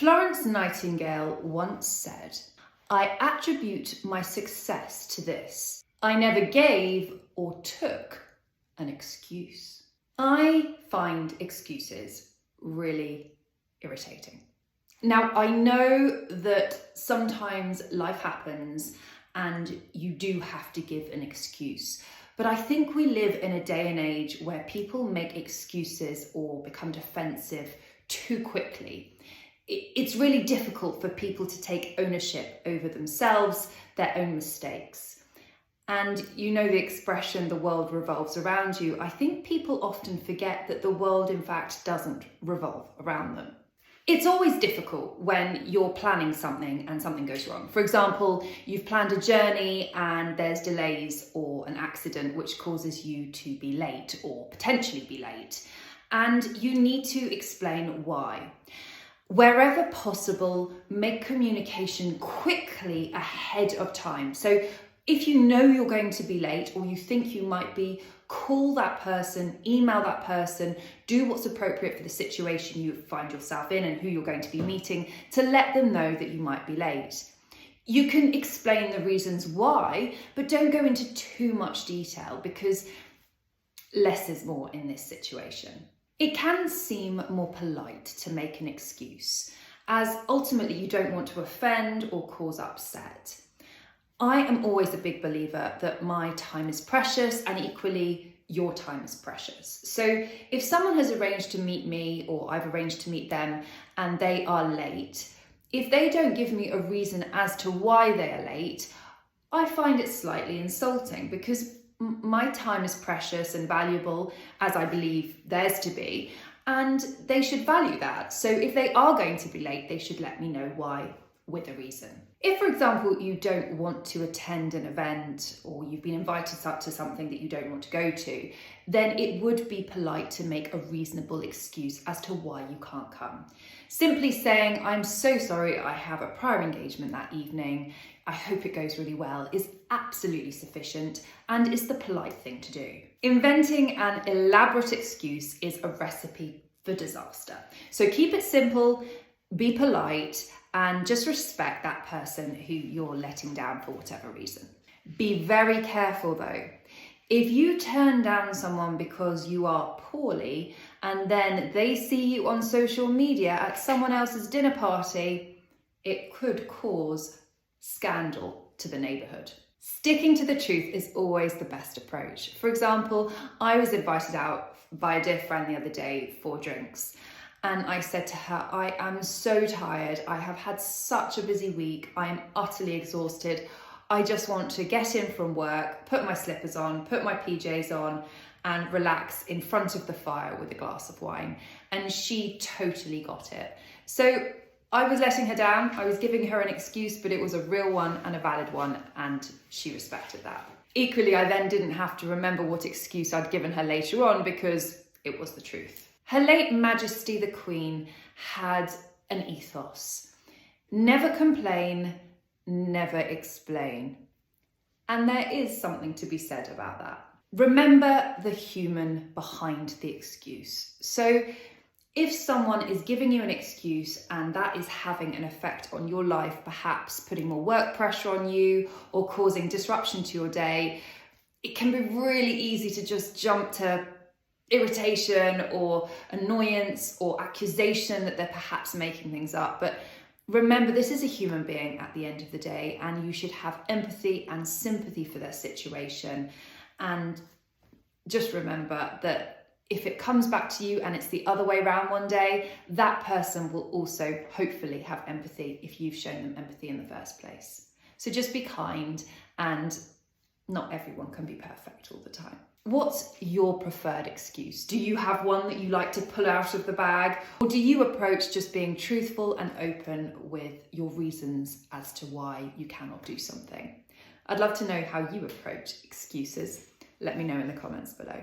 Florence Nightingale once said, "I attribute my success to this. I never gave or took an excuse." I find excuses really irritating. Now, I know that sometimes life happens and you do have to give an excuse. But I think we live in a day and age where people make excuses or become defensive too quickly. It's really difficult for people to take ownership over themselves, their own mistakes. And you know the expression, the world revolves around you. I think people often forget that the world, in fact, doesn't revolve around them. It's always difficult when you're planning something and something goes wrong. For example, you've planned a journey and there's delays or an accident which causes you to be late or potentially be late. And you need to explain why. Wherever possible, make communication quickly ahead of time. So if you know you're going to be late or you think you might be, call that person, email that person, do what's appropriate for the situation you find yourself in and who you're going to be meeting to let them know that you might be late. You can explain the reasons why, but don't go into too much detail because less is more in this situation. It can seem more polite to make an excuse, as ultimately you don't want to offend or cause upset. I am always a big believer that my time is precious and equally your time is precious. So if someone has arranged to meet me or I've arranged to meet them and they are late, if they don't give me a reason as to why they are late, I find it slightly insulting because my time is precious and valuable, as I believe theirs to be, and they should value that. So if they are going to be late, they should let me know why with a reason. If, for example, you don't want to attend an event or you've been invited to something that you don't want to go to, then it would be polite to make a reasonable excuse as to why you can't come. Simply saying, "I'm so sorry, I have a prior engagement that evening. I hope it goes really well," is absolutely sufficient and is the polite thing to do. Inventing an elaborate excuse is a recipe for disaster. So keep it simple, be polite, and just respect that person who you're letting down for whatever reason. Be very careful though. If you turn down someone because you are poorly and then they see you on social media at someone else's dinner party, it could cause scandal to the neighbourhood. Sticking to the truth is always the best approach. For example, I was invited out by a dear friend the other day for drinks. And I said to her, "I am so tired. I have had such a busy week. I am utterly exhausted. I just want to get in from work, put my slippers on, put my PJs on and relax in front of the fire with a glass of wine." And she totally got it. So I was letting her down. I was giving her an excuse, but it was a real one and a valid one, and she respected that. Equally, I then didn't have to remember what excuse I'd given her later on because it was the truth. Her late Majesty the Queen had an ethos. Never complain, never explain. And there is something to be said about that. Remember the human behind the excuse. So if someone is giving you an excuse and that is having an effect on your life, perhaps putting more work pressure on you or causing disruption to your day, it can be really easy to just jump to irritation or annoyance or accusation that they're perhaps making things up. But remember, this is a human being at the end of the day, and you should have empathy and sympathy for their situation. And just remember that if it comes back to you and it's the other way around one day, that person will also hopefully have empathy if you've shown them empathy in the first place. So just be kind, and not everyone can be perfect all the time. What's your preferred excuse? Do you have one that you like to pull out of the bag? Or do you approach just being truthful and open with your reasons as to why you cannot do something? I'd love to know how you approach excuses. Let me know in the comments below.